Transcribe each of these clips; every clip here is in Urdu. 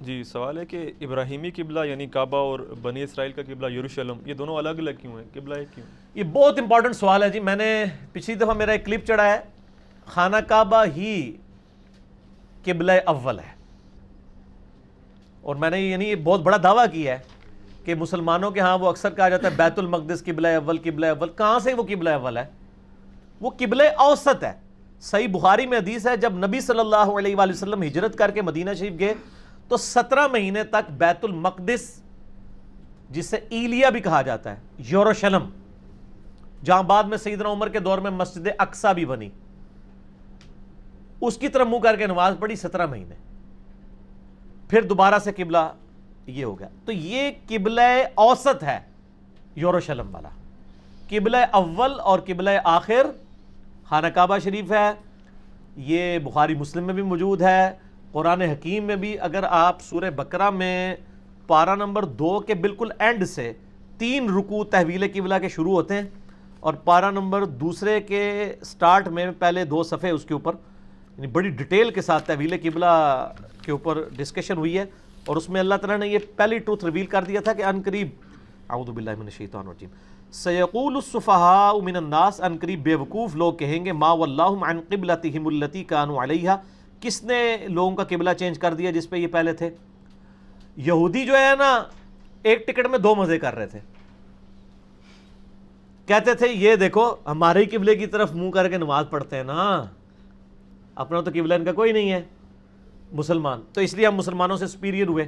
جی سوال ہے کہ ابراہیمی قبلہ یعنی کعبہ اور بنی اسرائیل کا قبلہ یروشلم، یہ دونوں الگ الگ کیوں ہیں؟ قبلہ ایک کیوں؟ یہ بہت امپورٹنٹ سوال ہے جی. میں نے پچھلی دفعہ میرا ایک کلپ چڑھا ہے، خانہ کعبہ ہی قبلہ اول ہے، اور میں نے یعنی یہ بہت بڑا دعویٰ کیا ہے کہ مسلمانوں کے ہاں وہ اکثر کہا جاتا ہے بیت المقدس قبلہ اول، قبلہ اول. کہاں سے وہ قبلہ اول ہے؟ وہ قبلہ اوسط ہے. صحیح بخاری میں حدیث ہے جب نبی صلی اللہ علیہ وآلہ وسلم ہجرت کر کے مدینہ شریف گئے تو 17 مہینے تک بیت المقدس، جسے ایلیا بھی کہا جاتا ہے، یروشلم، جہاں بعد میں سیدنا عمر کے دور میں مسجد اقصی بھی بنی، اس کی طرف منہ کر کے نماز پڑھی 17 مہینے. پھر دوبارہ سے قبلہ یہ ہو گیا. تو یہ قبلہ اوسط ہے یروشلم والا. قبلہ اول اور قبلہ آخر خانہ کعبہ شریف ہے. یہ بخاری مسلم میں بھی موجود ہے، قرآن حکیم میں بھی. اگر آپ سورہ بقرہ میں پارہ نمبر 2 کے بالکل اینڈ سے 3 رکوع تحویل قبلہ کے شروع ہوتے ہیں، اور پارہ نمبر 2 کے سٹارٹ میں پہلے 2 صفحے اس کے اوپر یعنی بڑی ڈیٹیل کے ساتھ تحویل قبلہ کے اوپر ڈسکشن ہوئی ہے، اور اس میں اللہ تعالیٰ نے یہ پہلی ٹروتھ ریویل کر دیا تھا کہ ان قریب، اعوذ باللہ من الشیطان الرجیم، سیقول السفہاء من الناس، ان قریب بے وقوف لوگ کہیں گے، ما واللہم عن قبلتہم التی کانوا علیہا، کس نے لوگوں کا قبلہ چینج کر دیا جس پہ یہ پہلے تھے. یہودی جو ہے نا ایک ٹکٹ میں 2 مزے کر رہے تھے. کہتے تھے یہ دیکھو ہمارے ہی قبلے کی طرف منہ کر کے نماز پڑھتے ہیں نا، اپنا تو قبلہ ان کا کوئی نہیں ہے مسلمان، تو اس لیے ہم مسلمانوں سے سپیریئر ہوئے.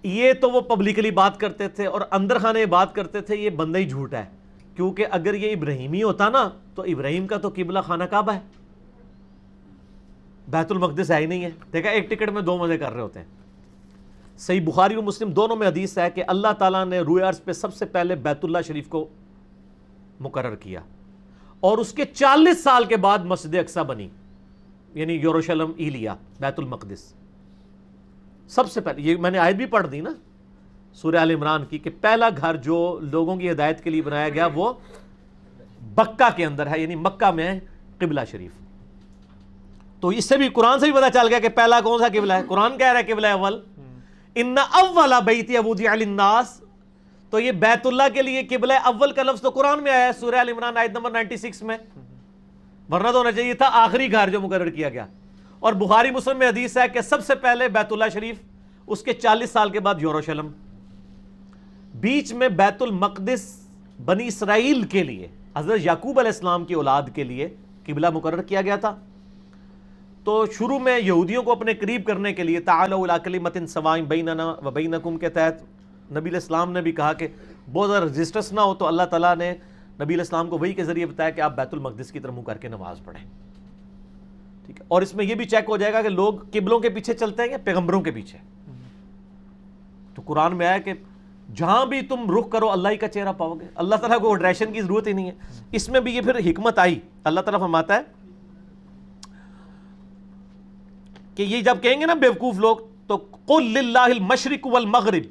یہ تو وہ پبلکلی بات کرتے تھے، اور اندر خانے یہ بات کرتے تھے یہ بندہ ہی جھوٹا ہے، کیونکہ اگر یہ ابراہیمی ہوتا نا تو ابراہیم کا تو قبلہ خانہ کعبہ ہے، بیت المقدس ہے ہی نہیں ہے. دیکھا ایک ٹکٹ میں 2 مزے کر رہے ہوتے ہیں. صحیح بخاری و مسلم دونوں میں حدیث ہے کہ اللہ تعالیٰ نے روئے عرض پہ سب سے پہلے بیت اللہ شریف کو مقرر کیا، اور اس کے 40 سال کے بعد مسجد اقصی بنی، یعنی یروشلم ایلیا بیت المقدس. سب سے پہلے یہ میں نے آیت بھی پڑھ دی نا سورہ آل عمران کی کہ پہلا گھر جو لوگوں کی ہدایت کے لیے بنایا گیا وہ بکہ کے اندر ہے، یعنی مکہ میں ہے قبلہ شریف. تو اس سے بھی قرآن سے بھی پتہ چل گیا کہ پہلا کون سا قبلہ ہے. قرآن کہہ رہا ہے قبلہ اول، ان اول بیت وضع للناس. تو یہ بیت اللہ کے لیے قبلہ اول کا لفظ تو قرآن میں آیا ہے سورہ آل عمران آیت نمبر 96 میں، ورنہ تو ہونا چاہیے تھا آخری گھر جو مقرر کیا گیا. اور بخاری مسلم میں حدیث ہے کہ سب سے پہلے بیت اللہ شریف، اس کے 40 سال کے بعد یروشلم. بیچ میں بیت المقدس بنی اسرائیل کے لیے، حضرت یعقوب علیہ السلام کی اولاد کے لیے قبلہ مقرر کیا گیا تھا. تو شروع میں یہودیوں کو اپنے قریب کرنے کے لیے تعالوا الی کلمۃ سواء بیننا و بینکم کے تحت نبی علیہ السلام نے بھی کہا کہ بہت زیادہ رجسٹرس نہ ہو، تو اللہ تعالیٰ نے نبی علیہ السلام کو وحی کے ذریعے بتایا کہ آپ بیت المقدس کی طرف منہ کر کے نماز پڑھیں. ٹھیک ہے، اور اس میں یہ بھی چیک ہو جائے گا کہ لوگ قبلوں کے پیچھے چلتے ہیں یا پیغمبروں کے پیچھے. تو قرآن میں آیا کہ جہاں بھی تم رخ کرو اللہ ہی کا چہرہ پاؤ گے. اللہ تعالیٰ کو ڈائریکشن کی ضرورت ہی نہیں ہے. اس میں بھی یہ پھر حکمت آئی. اللہ تعالیٰ فرماتا ہے کہ یہ جب کہیں گے نا بیوقوف لوگ تو قل للہ المشرق والمغرب،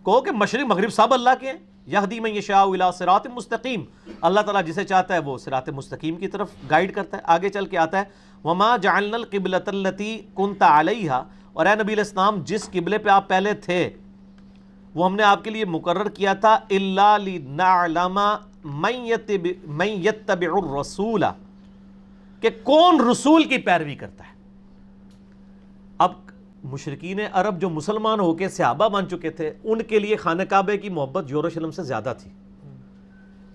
کہو کہ مشرق مغرب سب اللہ کے ہیں. یہدی من یشاء الی صراط مستقیم، اللہ تعالیٰ جسے چاہتا ہے وہ صراط مستقیم کی طرف گائیڈ کرتا ہے. آگے چل کے آتا ہے وما جعلنا القبلۃ التی کنت علیہا، اور اے نبی علیہ السلام جس قبلے پہ آپ پہلے تھے وہ ہم نے آپ کے لیے مقرر کیا تھا الا لنعلم من یتبع الرسول، کہ کون رسول کی پیروی کرتا ہے. اب مشرکین عرب جو مسلمان ہو کے صحابہ بن چکے تھے ان کے لیے خانہ کعبے کی محبت یروشلم سے زیادہ تھی.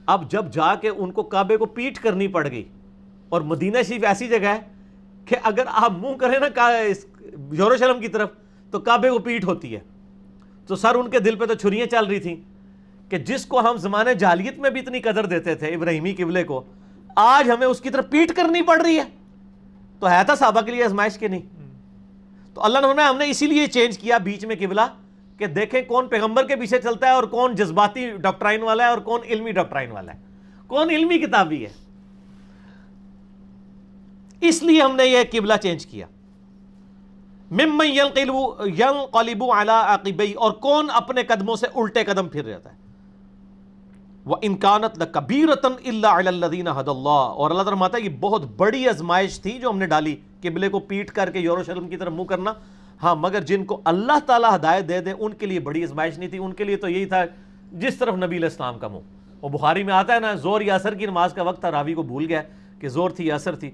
اب جب جا کے ان کو کعبے کو پیٹ کرنی پڑ گئی، اور مدینہ شریف ایسی جگہ ہے کہ اگر آپ منہ کریں نا یروشلم کی طرف تو کعبے کو پیٹ ہوتی ہے. تو سر ان کے دل پہ تو چھریاں چل رہی تھیں کہ جس کو ہم زمانے جاہلیت میں بھی اتنی قدر دیتے تھے ابراہیمی قبلے کو، آج ہمیں اس کی طرف پیٹ کرنی پڑ رہی ہے. تو ہے تھا صحابہ کے لیے آزمائش کے نہیں. تو اللہ نے ہم نے اسی لیے چینج کیا بیچ میں قبلہ کہ دیکھیں کون پیغمبر کے پیچھے چلتا ہے اور کون جذباتی ڈاکٹرائن والا ہے اور کون علمی ڈاکٹرائن والا ہے، کون علمی کتابی ہے. اس لیے ہم نے یہ قبلہ چینج کیا. ممن ینقلب علی عقبیہ، اور کون اپنے قدموں سے الٹے قدم پھر رہتا ہے. وَإِن كَانَتْ لَكَبِيرَةً إِلَّا عَلَى الَّذِينَ هَدَى اللَّهُ، اور اللہ تعالیٰ فرماتا ہے یہ بہت بڑی آزمائش تھی جو ہم نے ڈالی، قبلے کو پیٹ کر کے یروشلم کی طرف منہ کرنا ہاں مگر جن کو اللہ تعالیٰ ہدایت دے دے ان کے لیے بڑی آزمائش نہیں تھی، ان کے لیے تو یہی تھا جس طرف نبی علیہ السلام کا منہ۔ وہ بخاری میں آتا ہے نا، زور یا اثر کی نماز کا وقت تھا، راوی کو بھول گیا کہ زور تھی یا اثر تھی،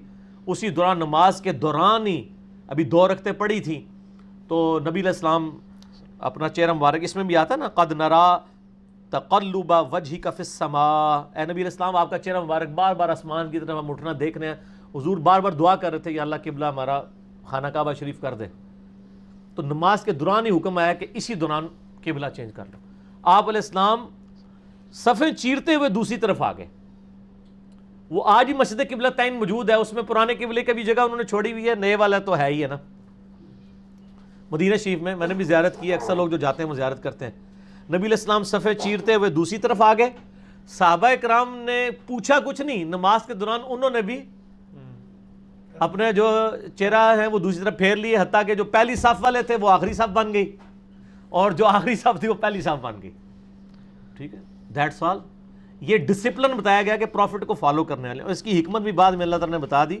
اسی دوران نماز کے دوران ہی ابھی 2 رکعتیں پڑھی تھیں تو نبی علیہ السلام اپنا چہرہ مبارک، اس میں بھی آتا ہے نا قد نرا تقلب وجہک فی السماء، اے نبی علیہ السلام آپ کا چہرہ مبارک بار بار آسمان کی طرف ہم اٹھنا دیکھ رہے ہیں۔ حضور بار بار دعا کر رہے تھے یا اللہ قبلہ ہمارا خانہ کعبہ شریف کر دے، تو نماز کے دوران ہی حکم آیا کہ اسی دوران قبلہ چینج کر لو۔ آپ علیہ السلام صفیں چیرتے ہوئے دوسری طرف آ گئے۔ وہ آج ہی مسجد قبلہ تین موجود ہے، اس میں پرانے قبلے کی بھی جگہ انہوں نے چھوڑی ہوئی ہے، نئے والا تو ہے ہی ہے نا مدینہ شریف میں، میں نے بھی زیارت کی ہے، اکثر لوگ جو جاتے ہیں وہ زیارت کرتے ہیں۔ نبی علیہ السلام صفیں چیرتے ہوئے دوسری طرف آ گئے، صحابہ کرام نے پوچھا کچھ نہیں، نماز کے دوران انہوں نے بھی اپنے جو چہرہ ہے وہ دوسری طرف پھیر لیے، حتیٰ کہ جو پہلی صف والے تھے وہ آخری صف بن گئی اور جو آخری صف تھی وہ پہلی صف بن گئی۔ ٹھیک ہے، دیٹس آل۔ یہ ڈسپلن بتایا گیا کہ پروفٹ کو فالو کرنے والے، اور اس کی حکمت بھی بعد میں اللہ تعالیٰ نے بتا دی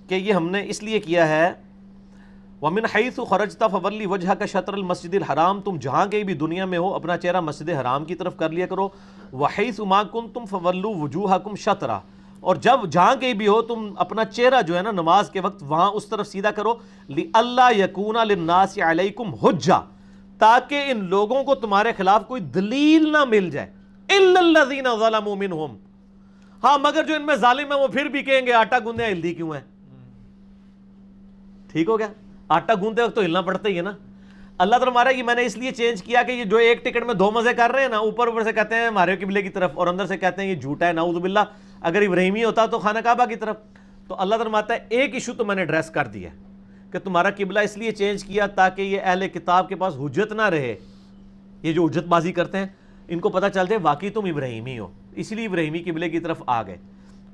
کہ یہ ہم نے اس لیے کیا ہے وَمِنْ حَيْثُ خَرَجْتَ فَوَلِّ وَجْهَكَ شَطْرَ الْمَسْجِدِ الْحَرَامِ، تم جہاں کہیں بھی دنیا میں ہو اپنا چہرہ مسجد حرام کی طرف کر لیا کرو۔ وَحَيْثُ مَا كُنْتُمْ فَوَلُّوا وُجُوهَكُمْ شَطْرَهُ، اور جب جہاں کہیں بھی ہو تم اپنا چہرہ جو ہے نا نماز کے وقت وہاں اس طرف سیدھا کرو۔ لِأَلَّا يَكُونَ لِلنَّاسِ عَلَيْكُمْ حُجَّةٌ، تاکہ ان لوگوں کو تمہارے خلاف کوئی دلیل نہ مل جائے۔ إِلَّا الَّذِينَ ظَلَمُوا مِنْهُمْ، ہاں مگر جو ان میں ظالم ہیں وہ پھر بھی کہیں گے آٹا گوندے ہلدی کیوں ہے۔ ٹھیک ہو گیا، آٹا گوندتے وقت تو ہلنا پڑتا ہی ہے نا۔ اللہ تعالیٰ ہمارا یہ میں نے اس لیے چینج کیا کہ یہ جو ایک ٹکٹ میں 2 مزے کر رہے ہیں نا، اوپر اوپر سے کہتے ہیں ہمارے قبلے کی طرف اور اندر سے کہتے ہیں یہ جھوٹا ہے، نعوذ باللہ، اگر ابراہیمی ہوتا تو خانہ کعبہ کی طرف۔ تو اللہ تعالیٰ فرماتا ہے ایک ایشو تو میں نے ایڈریس کر دیا کہ تمہارا قبلہ اس لیے چینج کیا تاکہ یہ اہل کتاب کے پاس حجت نہ رہے، یہ جو حجت بازی کرتے ہیں ان کو پتہ چل جائے واقعی تم ابراہیمی ہو، اس لیے ابراہیمی قبلے کی طرف آ گئے۔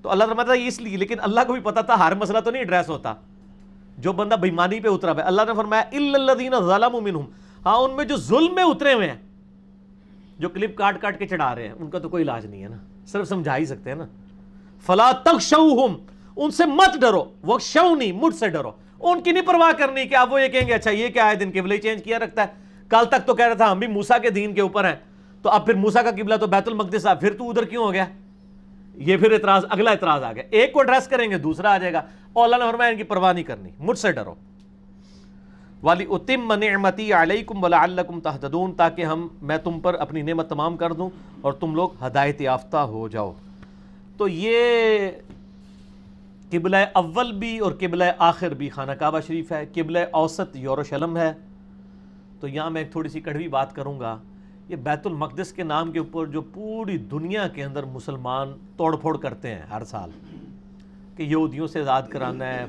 تو اللہ فرماتا ہے اس لیے، لیکن اللہ کو بھی پتہ تھا ہر مسئلہ تو نہیں ایڈریس ہوتا جو بندہ بےایمانی پہ اترا ہے۔ اللہ نے فرمایا اِلَّا الَّذِينَ ظَلَمُوا مِنْهُمْ، ہاں ان میں جو ظلم میں اترے ہوئے ہیں، جو کلپ کاٹ کاٹ کے چڑھا رہے ہیں، ان کا تو کوئی علاج نہیں ہے نا، صرف سمجھا ہی سکتے ہیں نا۔ فَلَا تَخْشَوْهُمْ، ان سے مت ڈرو، وَخْشَوْنِي، مجھ سے ڈرو۔ ان کی نہیں پرواہ کرنی کہ آپ وہ یہ کہیں گے اچھا یہ کیا ہے دن قبلہ چینج کیا رکھتا ہے، کل تک تو کہہ رہا تھا ہم بھی موسیٰ کے دین کے اوپر ہیں، تو اب پھر موسیٰ کا قبلہ تو بیت المقدس ہے، پھر تو ادھر کیوں ہو گیا؟ یہ پھر اعتراض، اگلا اعتراض آ گیا، ایک کو ایڈریس کریں گے دوسرا آ جائے گا، اور اللہ نے فرمایا ان کی پرواہ نہیں کرنی، مجھ سے ڈرو۔ وَلِأُتِمَّ نِعْمَتِي عَلَيْكُمْ وَلَعَلَّكُمْ تَهْتَدُونَ، تاکہ میں تم پر اپنی نعمت تمام کر دوں اور تم لوگ ہدایت یافتہ ہو جاؤ۔ تو یہ قبلہ اول بھی اور قبلہ آخر بھی خانہ کعبہ شریف ہے، قبلہ اوسط یروشلم ہے۔ تو یہاں میں ایک تھوڑی سی کڑوی بات کروں گا، یہ بیت المقدس کے نام کے اوپر جو پوری دنیا کے اندر مسلمان توڑ پھوڑ کرتے ہیں ہر سال کہ یہودیوں سے آزاد کرانا ہے،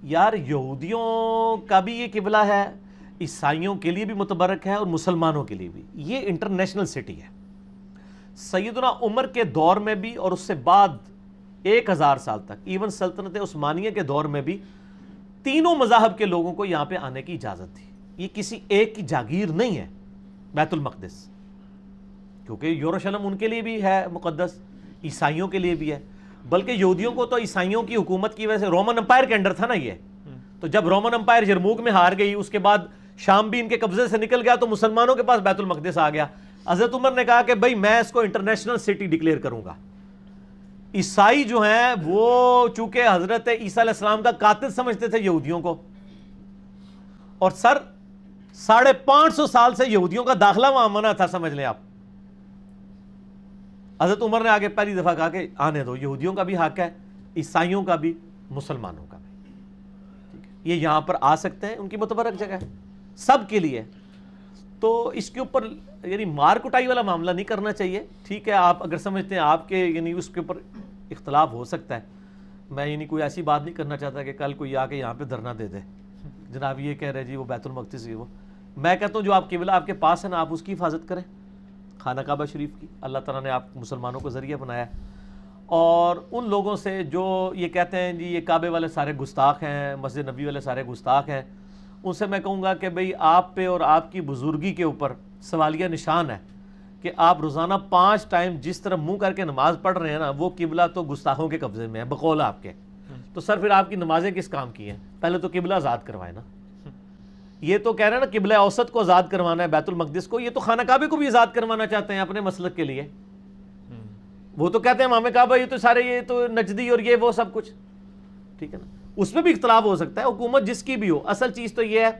یار یہودیوں کا بھی یہ قبلہ ہے، عیسائیوں کے لیے بھی متبرک ہے اور مسلمانوں کے لیے بھی، یہ انٹرنیشنل سٹی ہے۔ سیدنا عمر کے دور میں بھی اور اس سے بعد 1000 سال تک، ایون سلطنت عثمانیہ کے دور میں بھی تینوں مذاہب کے لوگوں کو یہاں پہ آنے کی اجازت تھی۔ یہ کسی ایک کی جاگیر نہیں ہے بیت المقدس، کیونکہ یروشلم ان کے لیے بھی ہے مقدس، عیسائیوں کے لیے بھی ہے، بلکہ یہودیوں کو تو عیسائیوں کی حکومت کی وجہ سے رومن امپائر کے انڈر تھا نا یہ، تو جب رومن امپائر یرموک میں ہار گئی اس کے بعد شام بھی ان کے قبضے سے نکل گیا تو مسلمانوں کے پاس بیت المقدس آ گیا۔ حضرت عمر نے کہا کہ بھائی میں اس کو انٹرنیشنل سٹی ڈکلیئر کروں گا۔ عیسائی جو ہیں وہ چونکہ حضرت عیسیٰ علیہ السلام کا قاتل سمجھتے تھے یہودیوں کو، اور 550 سال سے یہودیوں کا داخلہ وہاں منع تھا، سمجھ لیں آپ۔ حضرت عمر نے آگے پہلی دفعہ کہا کہ آنے دو، یہودیوں کا بھی حق ہے، عیسائیوں کا بھی، مسلمانوں کا بھی، یہ یہاں پر آ سکتے ہیں، ان کی متبرک جگہ ہے سب کے لیے۔ تو اس کے اوپر یعنی مار کٹائی والا معاملہ نہیں کرنا چاہیے، ٹھیک ہے، آپ اگر سمجھتے ہیں آپ کے یعنی اس کے اوپر اختلاف ہو سکتا ہے، میں یعنی کوئی ایسی بات نہیں کرنا چاہتا کہ کل کوئی آ کے یہاں پہ دھرنا دے دے جناب یہ کہہ رہے جی وہ بیت المقدس وہ، میں کہتا ہوں جو آپ قبلہ آپ کے پاس ہے نا آپ اس کی حفاظت کریں، خانہ کعبہ شریف کی، اللہ تعالیٰ نے آپ مسلمانوں کو ذریعہ بنایا ہے۔ اور ان لوگوں سے جو یہ کہتے ہیں جی یہ کعبے والے سارے گستاخ ہیں، مسجد نبی والے سارے گستاخ ہیں، ان سے میں کہوں گا کہ بھئی آپ پہ اور آپ کی بزرگی کے اوپر سوالیہ نشان ہے کہ آپ روزانہ 5 ٹائم جس طرح منہ کر کے نماز پڑھ رہے ہیں نا، وہ قبلہ تو گستاخوں کے قبضے میں ہے بقول آپ کے، تو سر پھر آپ کی نمازیں کس کام کی ہیں؟ پہلے تو قبلہ آزاد کروائے نا، یہ تو کہہ رہے ہیں نا قبلہ اوسط کو آزاد کروانا ہے، بیت المقدس کو، یہ تو خانہ کعبے کو بھی آزاد کروانا چاہتے ہیں اپنے مسلک کے لیے. وہ تو کہتے ہیں امام کعبہ یہ تو سارے یہ تو نجدی اور یہ وہ سب کچھ، ٹھیک ہے نا. اس میں بھی اختلاف ہو سکتا ہے، حکومت جس کی بھی ہو. اصل چیز تو یہ ہے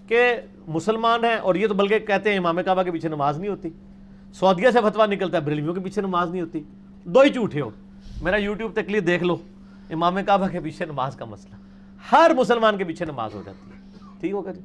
کہ مسلمان ہیں، اور یہ تو بلکہ کہتے ہیں امام کعبہ کے پیچھے نماز نہیں ہوتی. سعودیہ سے فتویٰ نکلتا ہے بریلویوں کے پیچھے نماز نہیں ہوتی. دو ہی جھوٹے ہو. میرا یوٹیوب تک لیے دیکھ لو، امام کعبہ کے پیچھے نماز کا مسئلہ، ہر مسلمان کے پیچھے نماز ہو جاتی ہے. ٹھیک ہوگا جی.